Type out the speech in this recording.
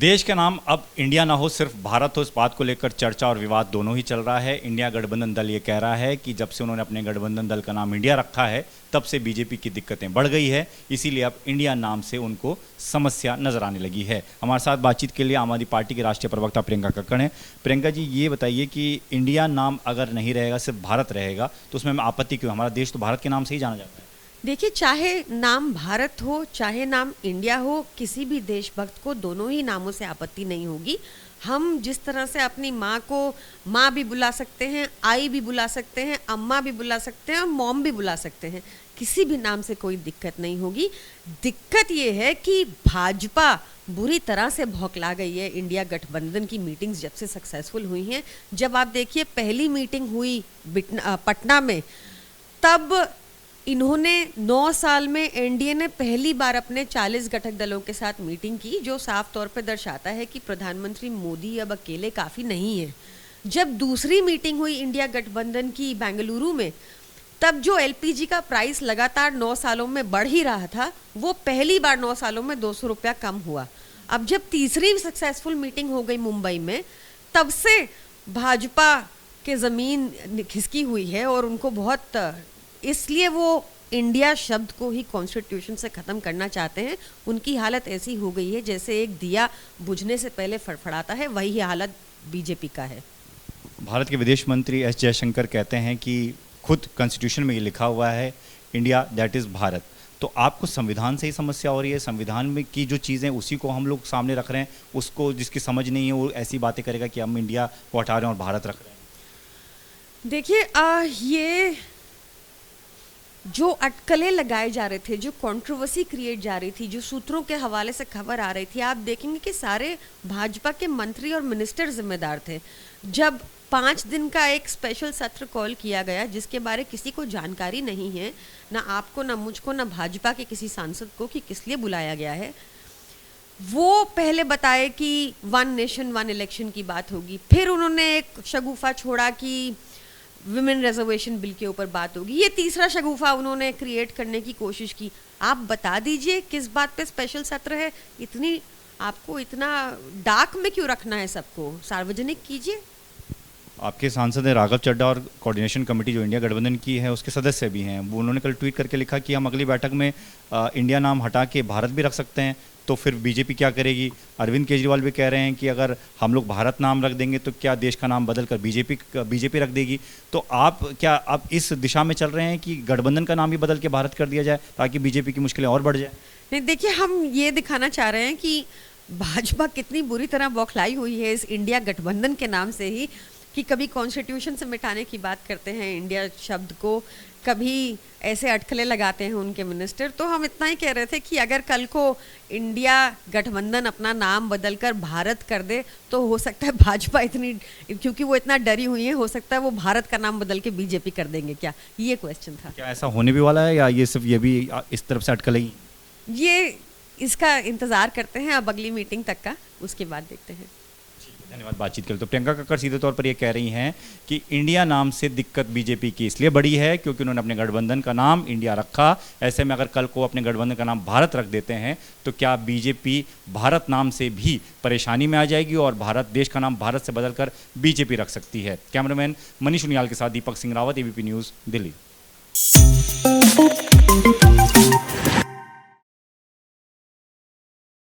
देश का नाम अब इंडिया ना हो सिर्फ भारत हो, इस बात को लेकर चर्चा और विवाद दोनों ही चल रहा है। इंडिया गठबंधन दल ये कह रहा है कि जब से उन्होंने अपने गठबंधन दल का नाम इंडिया रखा है तब से बीजेपी की दिक्कतें बढ़ गई है, इसीलिए अब इंडिया नाम से उनको समस्या नजर आने लगी है। हमारे साथ बातचीत के लिए आम आदमी पार्टी के राष्ट्रीय प्रवक्ता प्रियंका कक्कड़ हैं। प्रियंका जी, ये बताइए कि इंडिया नाम अगर नहीं रहेगा, सिर्फ भारत रहेगा, तो उसमें आपत्ति क्यों? हमारा देश तो भारत के नाम से ही जाना जाता है। देखिए, चाहे नाम भारत हो चाहे नाम इंडिया हो, किसी भी देशभक्त को दोनों ही नामों से आपत्ति नहीं होगी। हम जिस तरह से अपनी माँ को माँ भी बुला सकते हैं, आई भी बुला सकते हैं, अम्मा भी बुला सकते हैं और मॉम भी बुला सकते हैं, किसी भी नाम से कोई दिक्कत नहीं होगी। दिक्कत ये है कि भाजपा बुरी तरह से भौंकला गई है। इंडिया गठबंधन की मीटिंग्स जब से सक्सेसफुल हुई हैं, जब आप देखिए पहली मीटिंग हुई पटना में, तब इन्होंने 9 साल में एनडीए ने पहली बार अपने 40 घटक दलों के साथ मीटिंग की, जो साफ तौर पर दर्शाता है कि प्रधानमंत्री मोदी अब अकेले काफ़ी नहीं है। जब दूसरी मीटिंग हुई इंडिया गठबंधन की बेंगलुरु में, तब जो एलपीजी का प्राइस लगातार 9 सालों में बढ़ ही रहा था, वो पहली बार 9 सालों में 200 रुपया कम हुआ। अब जब तीसरी सक्सेसफुल मीटिंग हो गई मुंबई में, तब से भाजपा के ज़मीन खिसकी हुई है और उनको बहुत, इसलिए वो इंडिया शब्द को ही कॉन्स्टिट्यूशन से ख़त्म करना चाहते हैं। उनकी हालत ऐसी हो गई है जैसे एक दिया बुझने से पहले फड़फड़ाता है, वही हालत बीजेपी का है। भारत के विदेश मंत्री एस जयशंकर कहते हैं कि खुद कॉन्स्टिट्यूशन में ये लिखा हुआ है, इंडिया दैट इज़ भारत। तो आपको संविधान से ही समस्या हो रही है? संविधान में की जो चीज़ें उसी को हम लोग सामने रख रहे हैं, उसको जिसकी समझ नहीं है वो ऐसी बातें करेगा कि हम इंडिया को हटा रहे हैं और भारत रख रहे हैं। देखिए, ये जो अटकलें लगाए जा रहे थे, जो कंट्रोवर्सी क्रिएट जा रही थी, जो सूत्रों के हवाले से खबर आ रही थी, आप देखेंगे कि सारे भाजपा के मंत्री और मिनिस्टर जिम्मेदार थे। जब 5 दिन का एक स्पेशल सत्र कॉल किया गया, जिसके बारे किसी को जानकारी नहीं है, ना आपको, ना मुझको, ना भाजपा के किसी सांसद को, कि किस लिए बुलाया गया है, वो पहले बताए कि 1 नेशन 1 इलेक्शन की बात होगी। फिर उन्होंने एक शगुफा छोड़ा कि विमेन रिजर्वेशन बिल के ऊपर बात होगी। ये तीसरा शगुफा उन्होंने क्रिएट करने की कोशिश की। आप बता दीजिए किस बात पे स्पेशल सत्र है? आपको इतना डार्क में क्यों रखना है? सबको सार्वजनिक कीजिए। आपके सांसद हैं राघव चड्ढा, और कोऑर्डिनेशन कमेटी जो इंडिया गठबंधन की है उसके सदस्य भी हैं। वो उन्होंने कल ट्वीट करके लिखा कि हम अगली बैठक में इंडिया नाम हटा के भारत भी रख सकते हैं। तो फिर बीजेपी क्या करेगी? अरविंद केजरीवाल भी कह रहे हैं कि अगर हम लोग भारत नाम रख देंगे तो क्या देश का नाम बदल कर बीजेपी रख देगी? तो आप इस दिशा में चल रहे हैं कि गठबंधन का नाम ही बदल के भारत कर दिया जाए ताकि बीजेपी की मुश्किलें और बढ़ जाए? नहीं, देखिए, हम ये दिखाना चाह रहे हैं कि भाजपा कितनी बुरी तरह बौखलाई हुई है इस इंडिया गठबंधन के नाम से ही, कि कभी कॉन्स्टिट्यूशन से मिटाने की बात करते हैं इंडिया शब्द को, कभी ऐसे अटकलें लगाते हैं उनके मिनिस्टर। तो हम इतना ही कह रहे थे कि अगर कल को इंडिया गठबंधन अपना नाम बदलकर भारत कर दे, तो हो सकता है भाजपा इतनी, क्योंकि वो इतना डरी हुई है, हो सकता है वो भारत का नाम बदल के बीजेपी कर देंगे क्या? ये क्वेश्चन था। क्या ऐसा होने भी वाला है या ये सिर्फ ये भी इस तरफ से अटकलें ही? ये इसका इंतज़ार करते हैं अब अगली मीटिंग तक का, उसके बाद देखते हैं। धन्यवाद बातचीत के लिए। तो प्रियंका कक्कड़ सीधे तौर पर ये कह रही हैं कि इंडिया नाम से दिक्कत बीजेपी की इसलिए बड़ी है क्योंकि उन्होंने अपने गठबंधन का नाम इंडिया रखा। ऐसे में अगर कल को अपने गठबंधन का नाम भारत रख देते हैं तो क्या बीजेपी भारत नाम से भी परेशानी में आ जाएगी और देश का नाम भारत से बदलकर बीजेपी रख सकती है? कैमरामैन मनीष उनियाल के साथ दीपक सिंह रावत, एबीपी न्यूज़, दिल्ली।